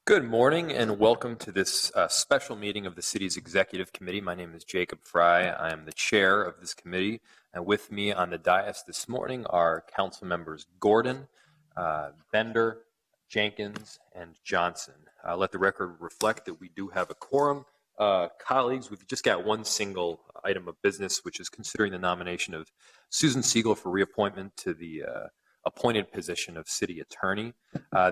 Good morning and welcome to this special meeting of the city's executive committee. My name is Jacob Fry. I am the chair of this committee, and with me on the dais this morning are council members Gordon, Bender, Jenkins, and Johnson. Let the record reflect that we do have a quorum. Colleagues, we've just got one single item of business, which is considering the nomination of Susan Siegel for reappointment to the appointed position of city attorney.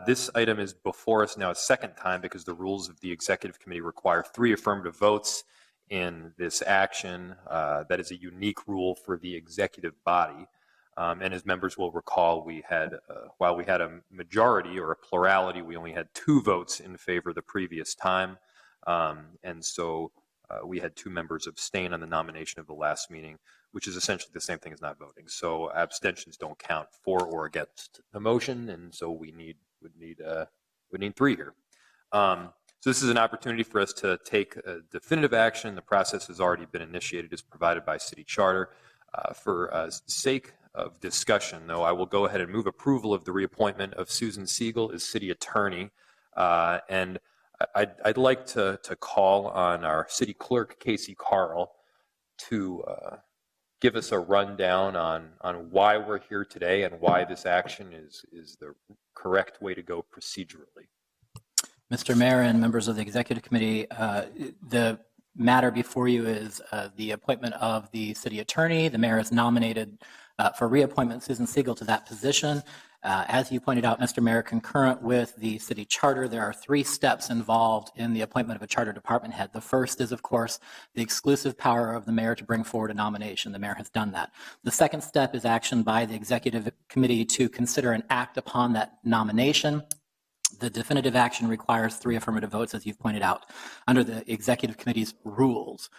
This item is before us now a second time because the rules of the executive committee require 3 affirmative votes in this action. That is a unique rule for the executive body. And as members will recall, we had, while we had a majority or a plurality, we only had 2 votes in favor the previous time. And so we had 2 members abstain on the nomination of the last meeting, which is essentially the same thing as not voting. So abstentions don't count for or against the motion, and so we would need 3 here. So this is an opportunity for us to take definitive action. The process has already been initiated as provided by city charter. For sake of discussion, though, I will go ahead and move approval of the reappointment of Susan Siegel as city attorney, and I'd like to call on our city clerk, Casey Carl, to give us a rundown on why we're here today and why this action is the correct way to go procedurally. Mr. Mayor and members of the Executive Committee, the matter before you is the appointment of the city attorney. The mayor has nominated for reappointment Susan Siegel to that position. As you pointed out, Mr. Mayor, concurrent with the city charter, there are 3 steps involved in the appointment of a charter department head. The first is, of course, the exclusive power of the mayor to bring forward a nomination. The mayor has done that. The second step is action by the executive committee to consider and act upon that nomination. The definitive action requires 3 affirmative votes, as you've pointed out, under the executive committee's rules.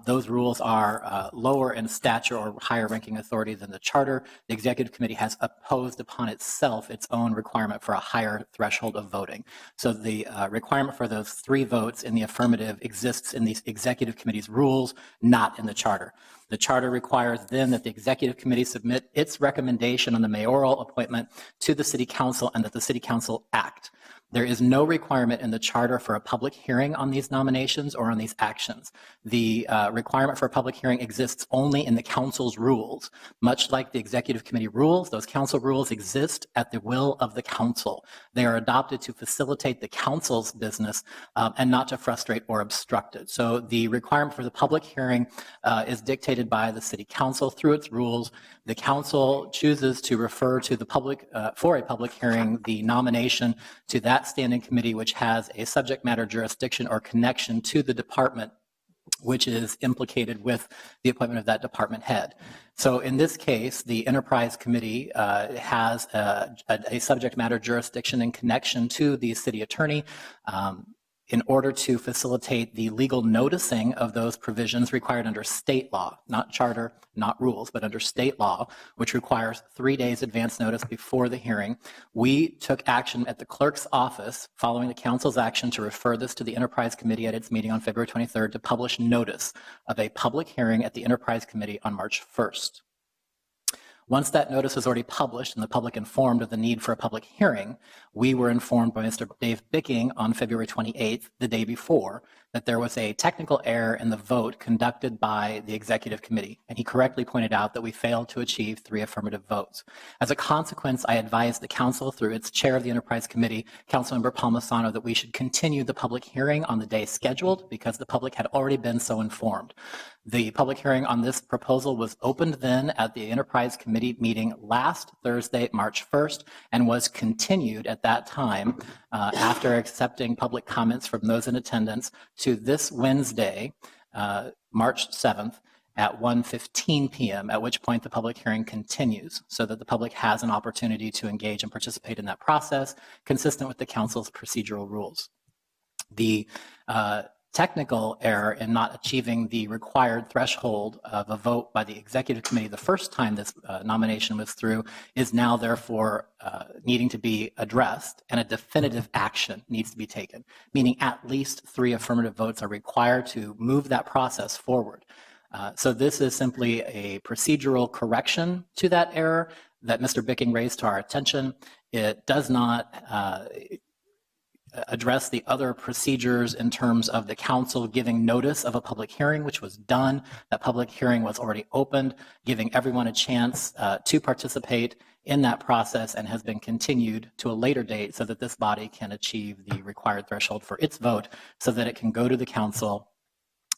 Those rules are lower in stature or higher ranking authority than the charter. The executive committee has imposed upon itself its own requirement for a higher threshold of voting. So the requirement for those 3 votes in the affirmative exists in the executive committee's rules, not in the charter. The charter requires then that the executive committee submit its recommendation on the mayoral appointment to the city council and that the city council act. There is no requirement in the charter for a public hearing on these nominations or on these actions. The requirement for a public hearing exists only in the council's rules. Much like the executive committee rules, those council rules exist at the will of the council. They are adopted to facilitate the council's business and not to frustrate or obstruct it. So the requirement for the public hearing is dictated by the city council through its rules. The council chooses to refer to the public, for a public hearing, the nomination to that standing committee which has a subject matter jurisdiction or connection to the department which is implicated with the appointment of that department head. So in this case, the enterprise committee has a subject matter jurisdiction in connection to the city attorney. In order to facilitate the legal noticing of those provisions required under state law, not charter, not rules, but under state law, which requires 3 days advance notice before the hearing, we took action at the clerk's office following the council's action to refer this to the enterprise committee at its meeting on February 23rd to publish notice of a public hearing at the enterprise committee on March 1st. Once that notice was already published and the public informed of the need for a public hearing, we were informed by Mr. Dave Bicking on February 28th, the day before, that there was a technical error in the vote conducted by the executive committee. And he correctly pointed out that we failed to achieve 3 affirmative votes. As a consequence, I advised the council through its chair of the enterprise committee, Councilmember Palmisano, that we should continue the public hearing on the day scheduled because the public had already been so informed. The public hearing on this proposal was opened then at the enterprise committee meeting last Thursday, March 1st, and was continued at that time after accepting public comments from those in attendance to this Wednesday, March 7th at 1:15 p.m., at which point the public hearing continues so that the public has an opportunity to engage and participate in that process consistent with the council's procedural rules. The technical error in not achieving the required threshold of a vote by the executive committee the first time this nomination was through is now therefore needing to be addressed, and a definitive action needs to be taken, meaning at least 3 affirmative votes are required to move that process forward. So this is simply a procedural correction to that error that Mr. Bicking raised to our attention. It does not address the other procedures in terms of the council giving notice of a public hearing, which was done. That public hearing was already opened, giving everyone a chance to participate in that process, and has been continued to a later date so that this body can achieve the required threshold for its vote so that it can go to the council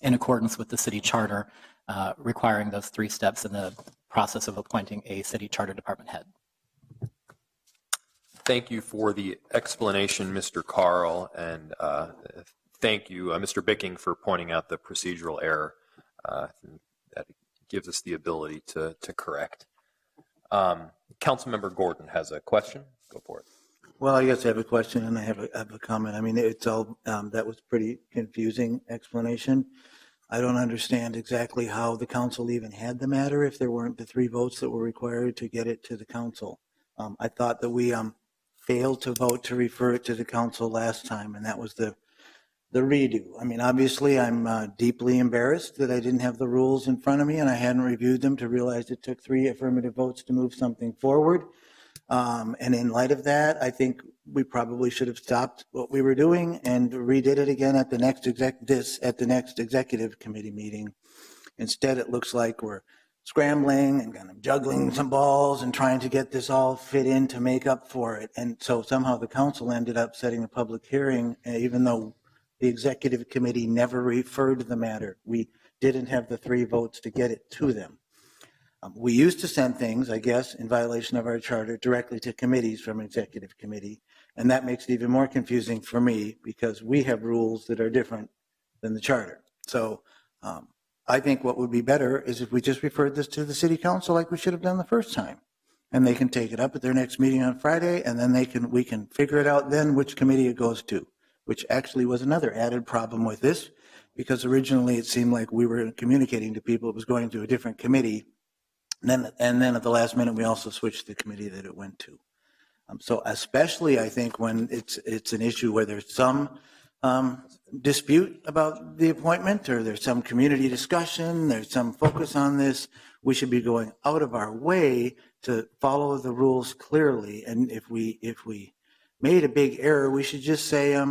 in accordance with the city charter, requiring those 3 steps in the process of appointing a city charter department head. Thank you for the explanation, Mr. Carl, and thank you, Mr. Bicking, for pointing out the procedural error. That gives us the ability to correct. Councilmember Gordon has a question. Go for it. Well, I guess I have a question and I have a comment. I mean, it's all, that was pretty confusing explanation. I don't understand exactly how the council even had the matter if there weren't the 3 votes that were required to get it to the council. I thought that we failed to vote to refer it to the council last time, and that was the redo. I mean, obviously, I'm deeply embarrassed that I didn't have the rules in front of me and I hadn't reviewed them to realize it took 3 affirmative votes to move something forward. And in light of that, I think we probably should have stopped what we were doing and redid it again at the next executive committee meeting. Instead, it looks like we're scrambling and kind of juggling some balls and trying to get this all fit in to make up for it. And so somehow the council ended up setting a public hearing, even though the executive committee never referred the matter. We didn't have the 3 votes to get it to them. We used to send things, I guess, in violation of our charter directly to committees from executive committee. And that makes it even more confusing for me because we have rules that are different than the charter. So I think what would be better is if we just referred this to the city council like we should have done the first time. And they can take it up at their next meeting on Friday, and then we can figure it out then which committee it goes to, which actually was another added problem with this, because originally it seemed like we were communicating to people it was going to a different committee. And then at the last minute, we also switched the committee that it went to. So especially, I think, when it's an issue where there's some dispute about the appointment or there's some community discussion, there's some focus on this, we should be going out of our way to follow the rules clearly. And if we made a big error, we should just say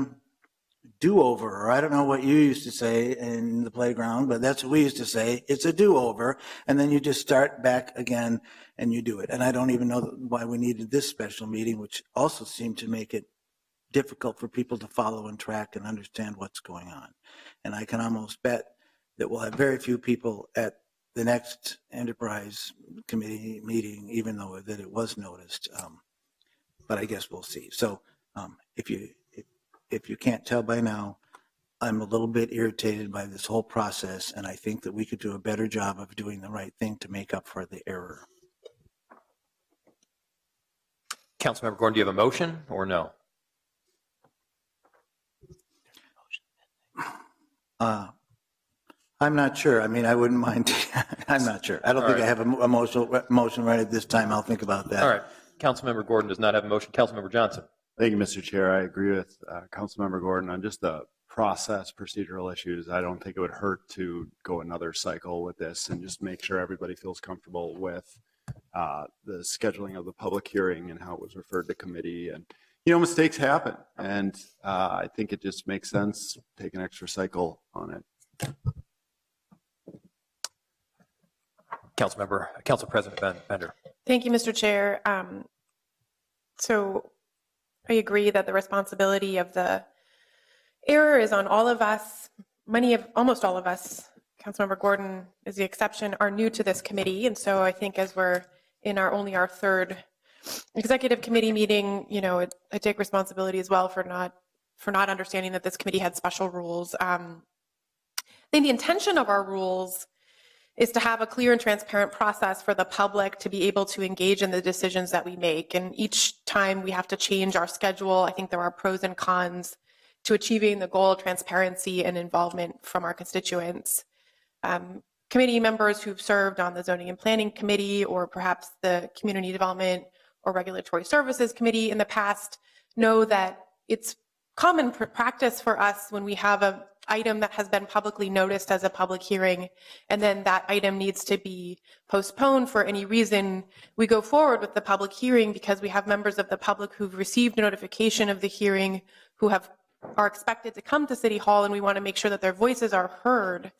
do-over, or I don't know what you used to say in the playground, but that's what we used to say. It's a do-over, and then you just start back again and you do it. And I don't even know why we needed this special meeting, which also seemed to make it difficult for people to follow and track and understand what's going on. And I can almost bet that we'll have very few people at the next enterprise committee meeting, even though that it was noticed. But I guess we'll see. So if you can't tell by now, I'm a little bit irritated by this whole process, and I think that we could do a better job of doing the right thing to make up for the error. Councilmember Gordon, do you have a motion or no? I'm not sure. I mean, I wouldn't mind. I'm not sure. I don't think I have a motion right at this time. I'll think about that. All right. Councilmember Gordon does not have a motion. Councilmember Johnson. Thank you, Mr. Chair. I agree with Councilmember Gordon on just the process, procedural issues. I don't think it would hurt to go another cycle with this and just make sure everybody feels comfortable with the scheduling of the public hearing and how it was referred to committee. And, you know, mistakes happen. And I think it just makes sense to take an extra cycle on it. Council President Bender. Thank you, Mr. Chair. So I agree that the responsibility of the error is on all of us. Almost all of us, Councilmember Gordon is the exception, are new to this committee. And so I think as we're in only our 3rd executive committee meeting, you know, I take responsibility as well for not understanding that this committee had special rules. I think the intention of our rules is to have a clear and transparent process for the public to be able to engage in the decisions that we make. And each time we have to change our schedule, I think there are pros and cons to achieving the goal of transparency and involvement from our constituents. Committee members who've served on the Zoning and Planning Committee or perhaps the Community Development or Regulatory Services Committee in the past know that it's common practice for us when we have an item that has been publicly noticed as a public hearing, and then that item needs to be postponed for any reason, we go forward with the public hearing because we have members of the public who've received notification of the hearing, who are expected to come to City Hall, and we want to make sure that their voices are heard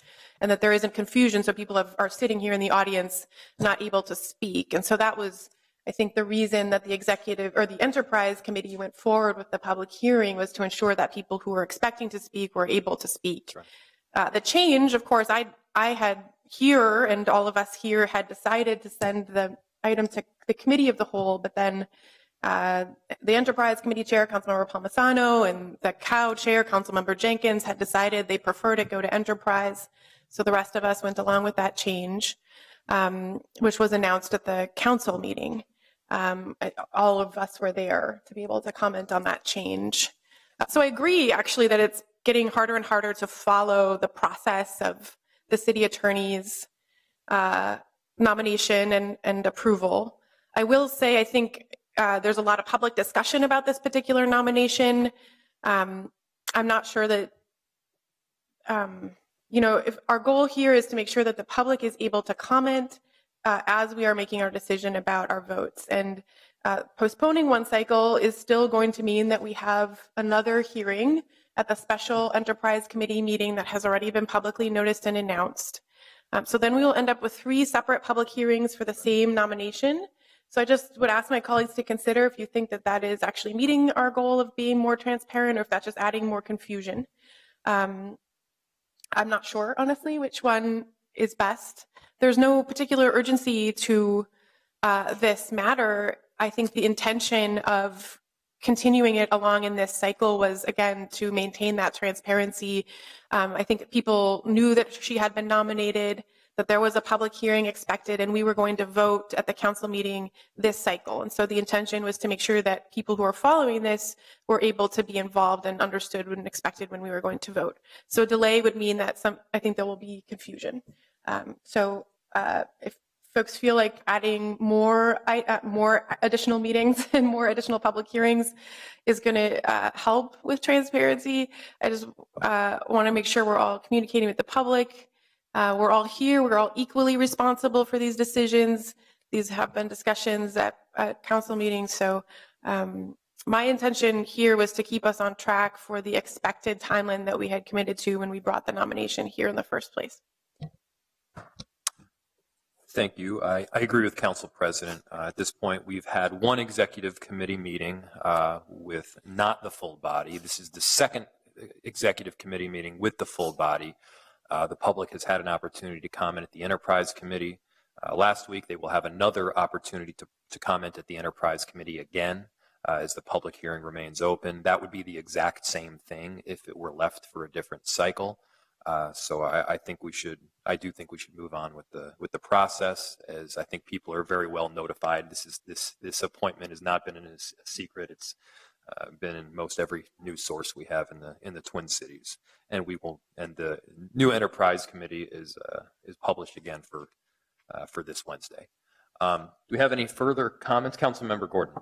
and that there isn't confusion, so people are sitting here in the audience not able to speak. And so that was, I think, the reason that the executive or the enterprise committee went forward with the public hearing, was to ensure that people who were expecting to speak were able to speak. Right. The change, of course, I had here, and all of us here had decided to send the item to the committee of the whole, but then the enterprise committee chair, Councilmember Palmisano, and the COW chair, Councilmember Jenkins, had decided they prefer to go to enterprise. So the rest of us went along with that change, which was announced at the council meeting. All of us were there to be able to comment on that change. So I agree, actually, that it's getting harder and harder to follow the process of the city attorney's nomination and approval. I will say, I think there's a lot of public discussion about this particular nomination. I'm not sure that, if our goal here is to make sure that the public is able to comment as we are making our decision about our votes. And postponing one cycle is still going to mean that we have another hearing at the special enterprise committee meeting that has already been publicly noticed and announced. So then we will end up with 3 separate public hearings for the same nomination. So I just would ask my colleagues to consider if you think that that is actually meeting our goal of being more transparent, or if that's just adding more confusion. I'm not sure, honestly, which one is best. There's no particular urgency to this matter. I think the intention of continuing it along in this cycle was, again, to maintain that transparency. I think people knew that she had been nominated, that there was a public hearing expected, and we were going to vote at the council meeting this cycle. And so the intention was to make sure that people who are following this were able to be involved and understood and expected when we were going to vote. So a delay would mean that I think there will be confusion. If folks feel like adding more additional meetings and more additional public hearings is going to help with transparency, I just want to make sure we're all communicating with the public. We're all here. We're all equally responsible for these decisions. These have been discussions at council meetings. So my intention here was to keep us on track for the expected timeline that we had committed to when we brought the nomination here in the first place. Thank you. I agree with Council President. At this point, we've had one executive committee meeting with not the full body. This is the second executive committee meeting with the full body. The public has had an opportunity to comment at the Enterprise Committee. Last week, they will have another opportunity to comment at the Enterprise Committee again as the public hearing remains open. That would be the exact same thing if it were left for a different cycle. So I do think we should move on with the process, as I think people are very well notified. This appointment has not been a secret. It's been in most every news source we have in the Twin Cities, and the new Enterprise Committee is published again for this Wednesday. Do we have any further comments, Councilmember Gordon?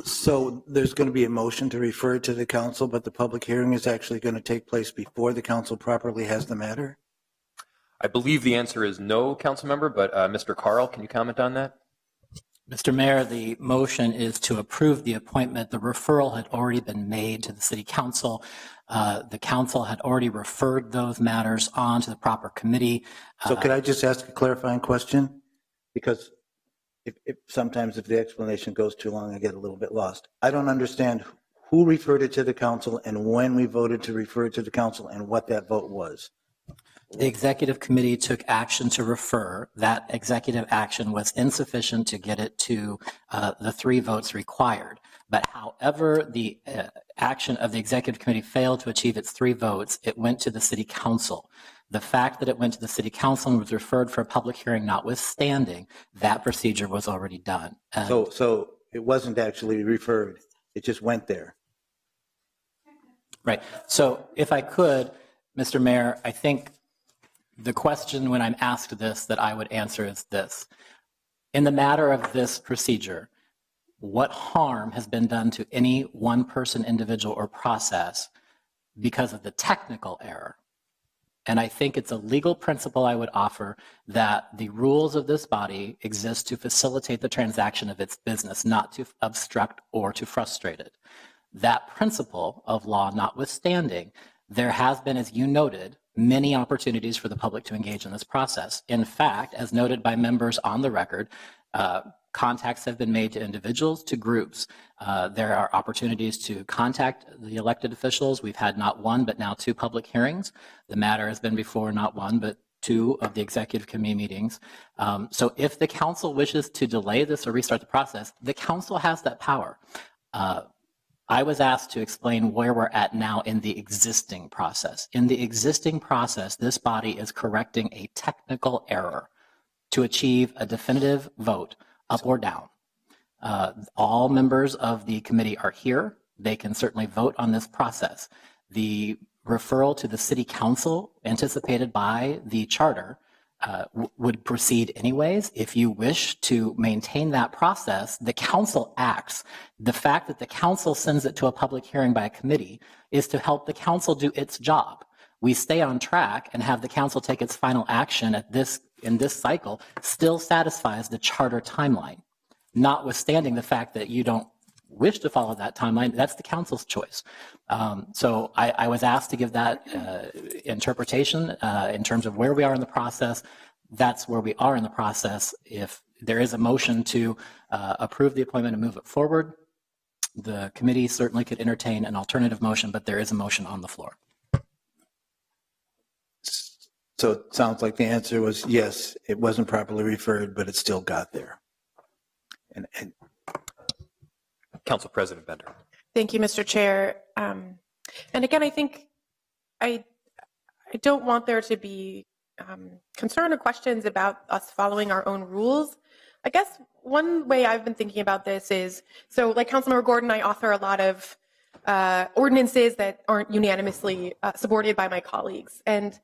So there's going to be a motion to refer to the council, but the public hearing is actually going to take place before the council properly has the matter? I believe the answer is no, Councilmember, but Mr. Carl, can you comment on that? Mr. Mayor, the motion is to approve the appointment. The referral had already been made to the City Council. The council had already referred those matters on to the proper committee. So could I just ask a clarifying question? Because sometimes if the explanation goes too long, I get a little bit lost. I don't understand who referred it to the council and when we voted to refer it to the council and what that vote was. The executive committee took action to refer. That executive action was insufficient to get it to the 3 votes required. But however the action of the executive committee failed to achieve its 3 votes, it went to the City Council. The fact that it went to the City Council and was referred for a public hearing notwithstanding, that procedure was already done. So it wasn't actually referred. It just went there. Right. So if I could, Mr. Mayor, I think the question when I'm asked this that I would answer is this. In the matter of this procedure, what harm has been done to any one person, individual, or process because of the technical error? And I think it's a legal principle I would offer that the rules of this body exist to facilitate the transaction of its business, not to obstruct or to frustrate it. That principle of law notwithstanding, there has been, as you noted, many opportunities for the public to engage in this process. In fact, as noted by members on the record, contacts have been made to individuals, to groups. There are opportunities to contact the elected officials. We've had not one, but now 2 public hearings. The matter has been before not 1, but 2 of the executive committee meetings. So if the council wishes to delay this or restart the process, the council has that power. I was asked to explain where we're at now in the existing process. In the existing process, this body is correcting a technical error to achieve a definitive vote, up or down. All members of the committee are here. They can certainly vote on this process. The referral to the city council anticipated by the charter would proceed anyways. If you wish to maintain that process, the council acts. The fact that the council sends it to a public hearing by a committee is to help the council do its job. We stay on track and have the council take its final action in this cycle still satisfies the charter timeline, notwithstanding the fact that you don't wish to follow that timeline. That's the council's choice. So I was asked to give that interpretation in terms of where we are in the process. That's where we are in the process. If there is a motion to approve the appointment and move it forward, the committee certainly could entertain an alternative motion, but there is a motion on the floor. So it sounds like the answer was yes, it wasn't properly referred, but it still got there. And Council President Bender. Thank you, Mr. Chair. And again, I think I don't want there to be concern or questions about us following our own rules. I guess one way I've been thinking about this is, so like Councilmember Gordon, I author a lot of ordinances that aren't unanimously supported by my colleagues. And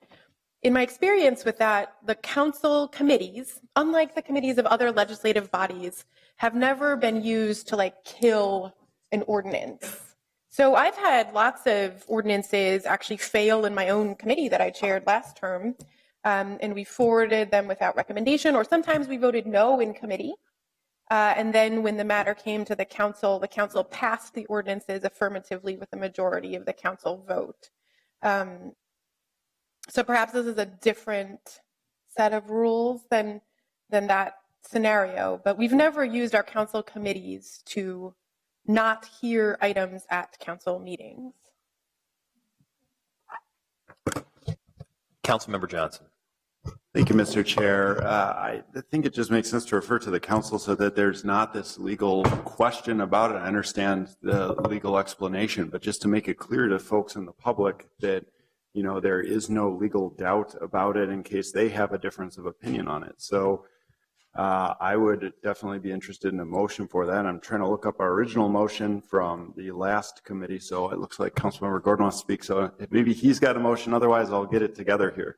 in my experience with that, the council committees, unlike the committees of other legislative bodies, have never been used to like kill an ordinance. So I've had lots of ordinances actually fail in my own committee that I chaired last term, and we forwarded them without recommendation, or sometimes we voted no in committee. And then when the matter came to the council passed the ordinances affirmatively with a majority of the council vote. So perhaps this is a different set of rules than that scenario, but we've never used our council committees to not hear items at council meetings. Councilmember Johnson. Thank you, Mr. Chair. I think it just makes sense to refer to the council so that there's not this legal question about it. I understand the legal explanation, but just to make it clear to folks in the public that there is no legal doubt about it in case they have a difference of opinion on it. So I would definitely be interested in a motion for that. I'm trying to look up our original motion from the last committee. So it looks like Councilmember Gordon wants to speak. So maybe he's got a motion. Otherwise, I'll get it together here.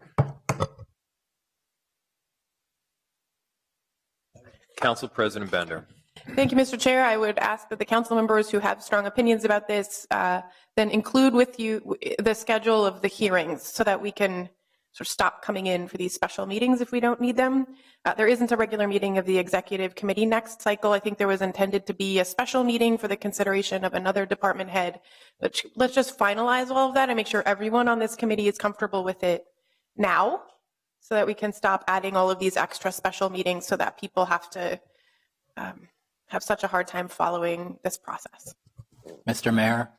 Council President Bender. Thank you, Mr. Chair. I would ask that the council members who have strong opinions about this then include with you the schedule of the hearings so that we can sort of stop coming in for these special meetings if we don't need them. There isn't a regular meeting of the executive committee next cycle. I think there was intended to be a special meeting for the consideration of another department head. But let's just finalize all of that and make sure everyone on this committee is comfortable with it now so that we can stop adding all of these extra special meetings so that people have to have such a hard time following this process. Mr. Mayor,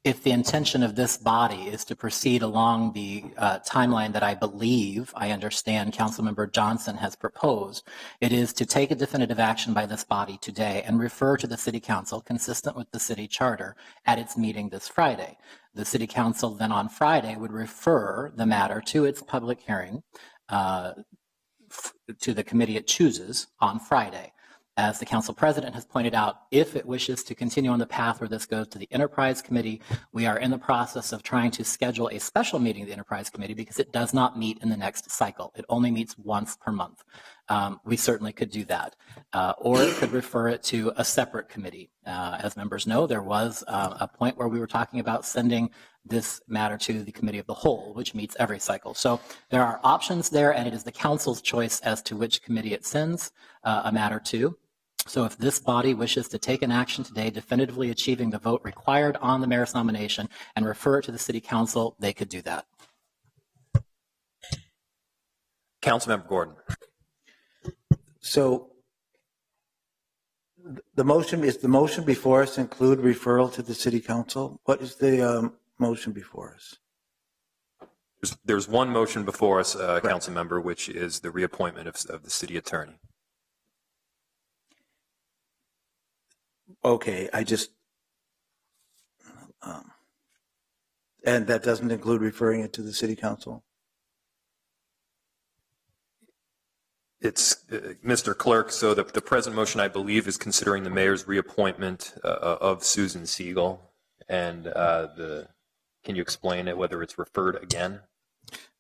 if the intention of this body is to proceed along the timeline that I believe, I understand Councilmember Johnson has proposed, it is to take a definitive action by this body today and refer to the City Council consistent with the city charter at its meeting this Friday. The City Council then on Friday would refer the matter to its public hearing to the committee it chooses on Friday. As the council president has pointed out, if it wishes to continue on the path where this goes to the Enterprise Committee, we are in the process of trying to schedule a special meeting of the Enterprise Committee because it does not meet in the next cycle. It only meets once per month. We certainly could do that. Or it could refer it to a separate committee. As members know, there was a point where we were talking about sending this matter to the Committee of the Whole, which meets every cycle. So there are options there, and it is the council's choice as to which committee it sends a matter to. So if this body wishes to take an action today definitively achieving the vote required on the mayor's nomination and refer it to the city council, they could do that. Councilmember Gordon. So the motion before us include referral to the city council? What is the motion before us? There's one motion before us, council member, which is the reappointment of the city attorney. Okay, and that doesn't include referring it to the city council? It's Mr. Clerk. So the present motion, I believe, is considering the mayor's reappointment of Susan Siegel. And can you explain it, whether it's referred again?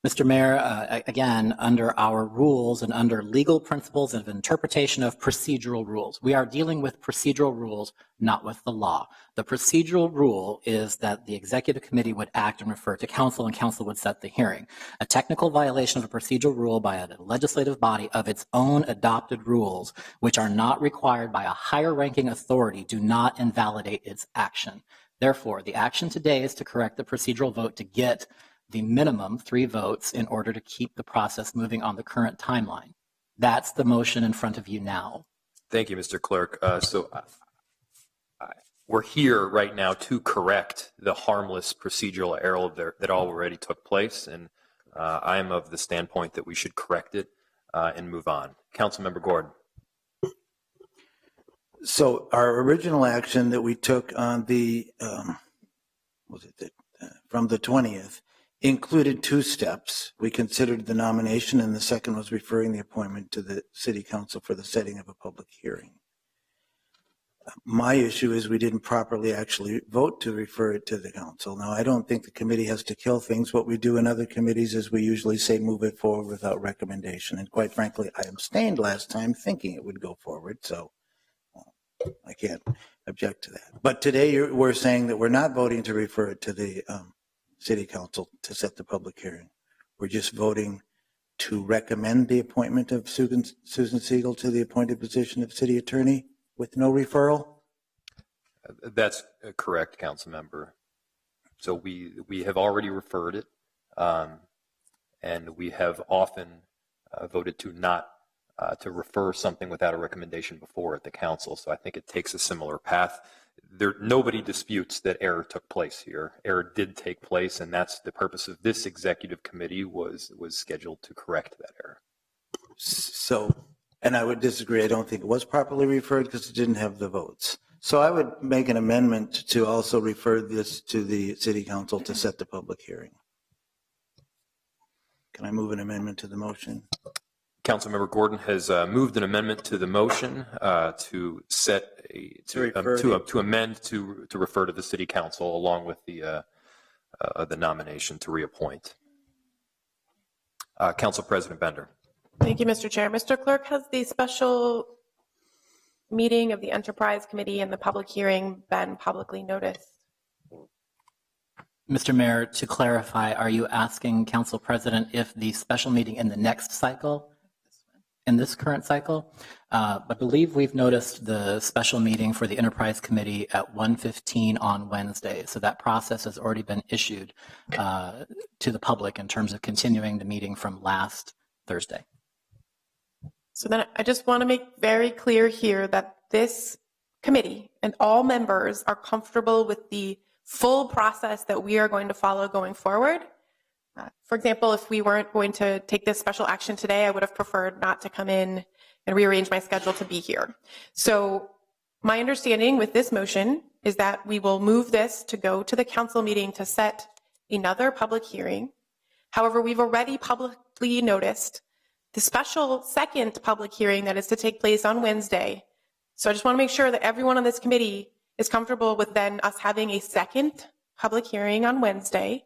Mr. Mayor, again, under our rules and under legal principles of interpretation of procedural rules, we are dealing with procedural rules, not with the law. The procedural rule is that the executive committee would act and refer to council, and council would set the hearing. A technical violation of a procedural rule by a legislative body of its own adopted rules, which are not required by a higher ranking authority, do not invalidate its action. Therefore, the action today is to correct the procedural vote to get the minimum 3 votes in order to keep the process moving on the current timeline. That's the motion in front of you now. Thank you, Mr. Clerk. We're here right now to correct the harmless procedural error that already took place, and I am of the standpoint that we should correct it and move on. Councilmember Gordon. So our original action that we took on the, from the 20th, included 2 steps. We considered the nomination, and the second was referring the appointment to the city council for the setting of a public hearing. My issue is we didn't properly actually vote to refer it to the council. Now, I don't think the committee has to kill things. What we do in other committees is we usually say move it forward without recommendation. And quite frankly, I abstained last time thinking it would go forward, so I can't object to that. But today we're saying that we're not voting to refer it to the city council to set the public hearing. We're just voting to recommend the appointment of Susan Siegel to the appointed position of city attorney with no referral? That's correct, council member. So we have already referred it, and we have often voted to not to refer something without a recommendation before at the council. So I think it takes a similar path. Nobody disputes that error took place here. Error did take place, and that's the purpose of this executive committee was scheduled to correct that error. So, and I would disagree. I don't think it was properly referred because it didn't have the votes. So I would make an amendment to also refer this to the city council to set the public hearing. Can I move an amendment to the motion? Councilmember Gordon has moved an amendment to the motion to amend to refer to the city council along with the nomination to reappoint. Council President Bender. Thank you, Mr. Chair. Mr. Clerk, has the special meeting of the Enterprise Committee and the public hearing been publicly noticed? Mr. Mayor, to clarify, are you asking Council President if the special meeting in the next cycle, in this current cycle? I believe we've noticed the special meeting for the Enterprise Committee at 1:15 on Wednesday. So that process has already been issued to the public in terms of continuing the meeting from last Thursday. So then I just want to make very clear here that this committee and all members are comfortable with the full process that we are going to follow going forward. For example, if we weren't going to take this special action today, I would have preferred not to come in and rearrange my schedule to be here. So my understanding with this motion is that we will move this to go to the council meeting to set another public hearing. However, we've already publicly noticed the special second public hearing that is to take place on Wednesday. So I just want to make sure that everyone on this committee is comfortable with then us having a second public hearing on Wednesday.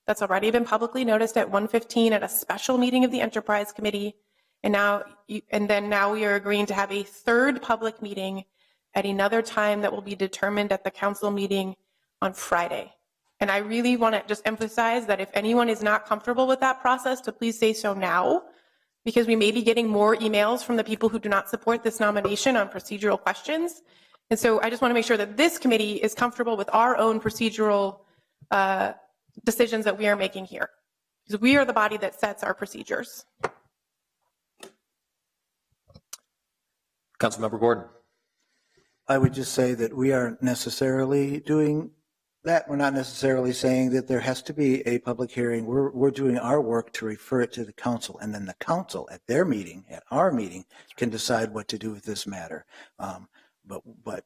That's already been publicly noticed at 1:15 at a special meeting of the Enterprise Committee. And now we are agreeing to have a third public meeting at another time that will be determined at the council meeting on Friday. And I really want to just emphasize that if anyone is not comfortable with that process, to please say so now, because we may be getting more emails from the people who do not support this nomination on procedural questions. And so I just want to make sure that this committee is comfortable with our own procedural decisions that we are making here, because we are the body that sets our procedures. Councilmember Gordon. I would just say that we aren't necessarily doing that. We're not necessarily saying that there has to be a public hearing. We're doing our work to refer it to the council, and then the council at their meeting, at our meeting, can decide what to do with this matter. But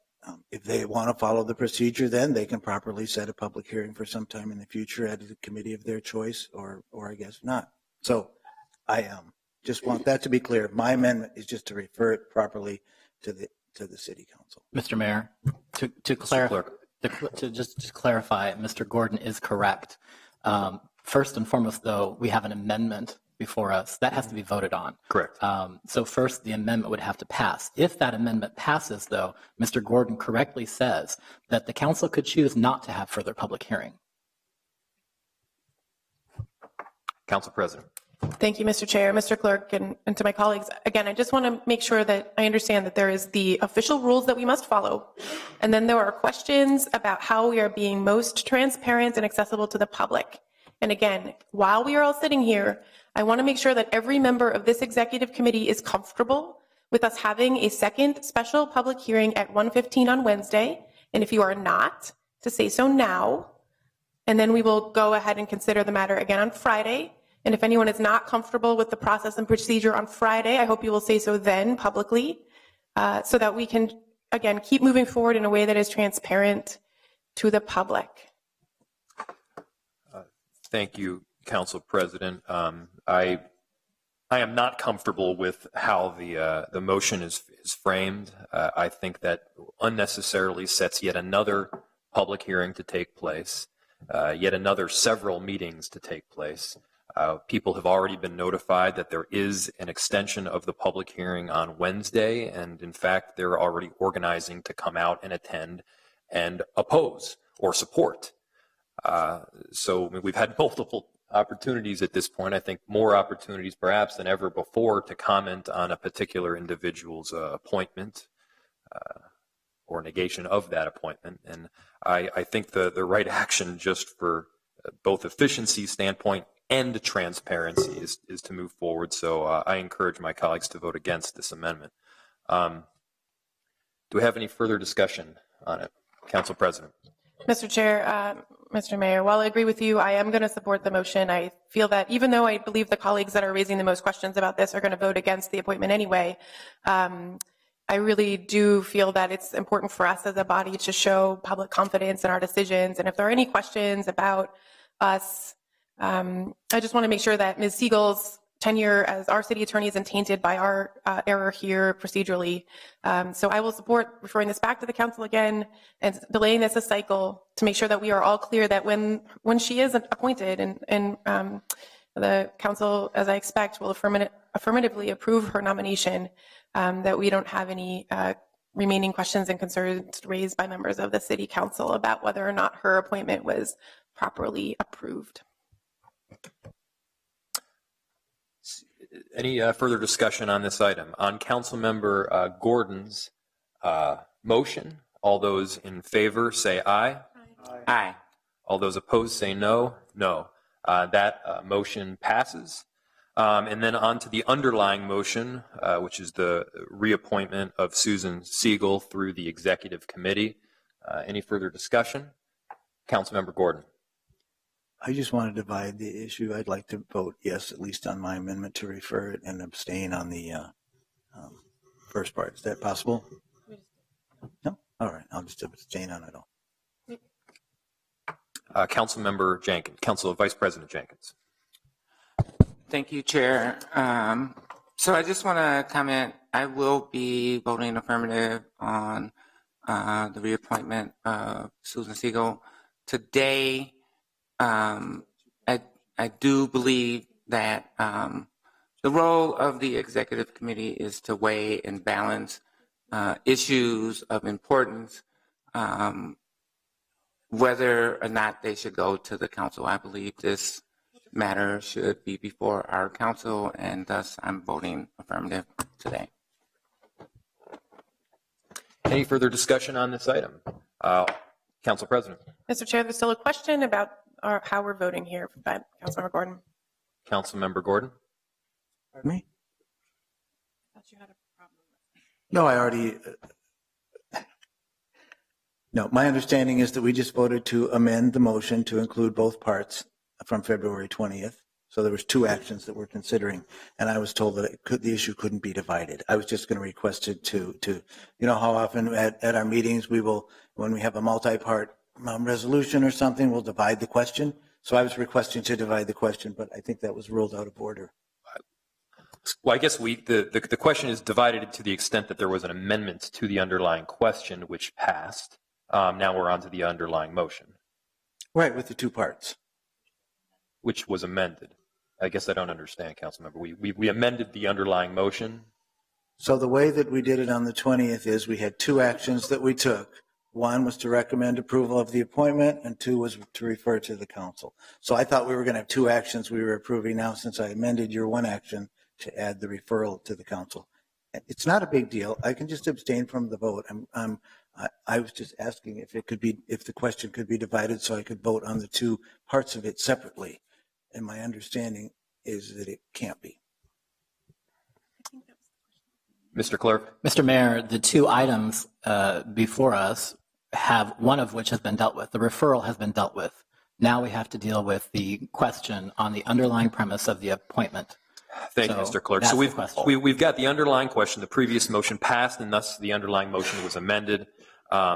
if they want to follow the procedure, then they can properly set a public hearing for some time in the future at a committee of their choice, or I guess not. So I just want that to be clear. My amendment is just to refer it properly to the city council. Mr. Mayor, to clarify, to just clarify, Mr. Gordon is correct. First and foremost, though, we have an amendment before us that has to be voted on. Correct. So first, the amendment would have to pass. If that amendment passes, though, Mr. Gordon correctly says that the council could choose not to have further public hearing. Council President. Thank you, Mr. Chair, Mr. Clerk, and to my colleagues. Again, I just want to make sure that I understand that there is the official rules that we must follow, and then there are questions about how we are being most transparent and accessible to the public. And again, while we are all sitting here, I want to make sure that every member of this executive committee is comfortable with us having a second special public hearing at 1:15 on Wednesday. And if you are not, to say so now, and then we will go ahead and consider the matter again on Friday. And if anyone is not comfortable with the process and procedure on Friday, I hope you will say so then publicly, so that we can, again, keep moving forward in a way that is transparent to the public. Thank you, Council President. I am not comfortable with how the motion is framed. I think that unnecessarily sets yet another public hearing to take place, yet another several meetings to take place. People have already been notified that there is an extension of the public hearing on Wednesday, and in fact, they're already organizing to come out and attend and oppose or support. So we've had multiple opportunities at this point. I think more opportunities perhaps than ever before to comment on a particular individual's appointment or negation of that appointment. And I think the right action, just for both efficiency standpoint and transparency, is to move forward. So I encourage my colleagues to vote against this amendment. Do we have any further discussion on it? Council President. Mr. Chair, Mr. Mayor, while I agree with you, I am going to support the motion. I feel that even though I believe the colleagues that are raising the most questions about this are going to vote against the appointment anyway, I really do feel that it's important for us as a body to show public confidence in our decisions. And if there are any questions about us, I just want to make sure that Ms. Siegel's tenure as our city attorney isn't tainted by our error here procedurally. So I will support referring this back to the council again and delaying this a cycle to make sure that we are all clear that when she is appointed and the council, as I expect, will affirmatively approve her nomination, that we don't have any remaining questions and concerns raised by members of the city council about whether or not her appointment was properly approved. Any further discussion on this item? On Councilmember Gordon's motion, all those in favor say aye. Aye. Aye. All those opposed say no. No. That motion passes. And then on to the underlying motion, which is the reappointment of Susan Siegel through the Executive Committee. Any further discussion? Councilmember Gordon. I just want to divide the issue. I'd like to vote yes, at least on my amendment to refer it, and abstain on the first part. Is that possible? No? All right. I'll just abstain on it all. Councilmember Jenkins, Vice President Jenkins. Thank you, Chair. So I just want to comment. I will be voting affirmative on the reappointment of Susan Siegel. Today, I do believe that the role of the Executive Committee is to weigh and balance issues of importance, whether or not they should go to the council. I believe this matter should be before our council, and thus I'm voting affirmative today. Any further discussion on this item? Council President. Mr. Chair, there's still a question about how we're voting here by Councilmember Gordon. Councilmember Gordon. Pardon me? No, I already. No, my understanding is that we just voted to amend the motion to include both parts from February 20th. So there was two actions that we're considering, and I was told that the issue couldn't be divided. I was just going to request it to you know how often at our meetings we will, when we have a multi-part resolution or something, we'll divide the question. So I was requesting to divide the question, but I think that was ruled out of order. Well, I guess the question is divided to the extent that there was an amendment to the underlying question, which passed. Now we're on to the underlying motion. Right, with the two parts. Which was amended. I guess I don't understand, Councilmember. We amended the underlying motion. So the way that we did it on the 20th is we had two actions that we took. One was to recommend approval of the appointment, and two was to refer to the council. So I thought we were going to have two actions we were approving now, since I amended your one action to add the referral to the council. It's not a big deal. I can just abstain from the vote. I was just asking if the question could be divided so I could vote on the two parts of it separately. And my understanding is that it can't be. Mr. Clerk. Mr. Mayor, the two items before us have one of which has been dealt with. The referral has been dealt with. Now we have to deal with the question on the underlying premise of the appointment. Thank you, Mr. Clerk. So we've got the underlying question. The previous motion passed, and thus the underlying motion was amended.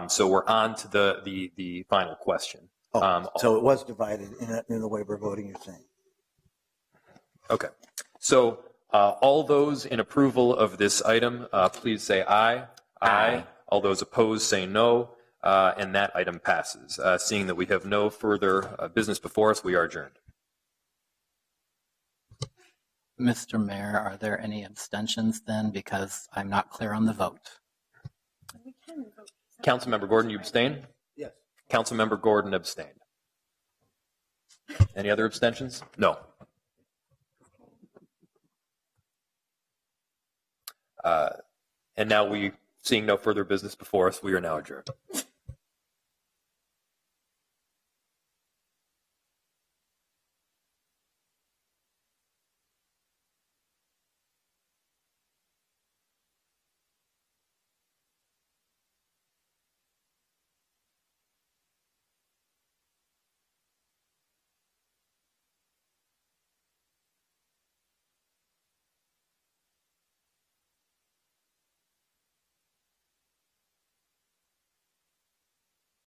So we're on to the final question. So it was divided in the way we're voting, you're saying? Okay. So all those in approval of this item, please say aye. Aye. All those opposed say no, and that item passes. Seeing that we have no further business before us, we are adjourned. Mr. Mayor, are there any abstentions then? Because I'm not clear on the vote. Councilmember Gordon, you abstain? Yes. Councilmember Gordon abstained. Any other abstentions? No. And now seeing no further business before us, we are now adjourned.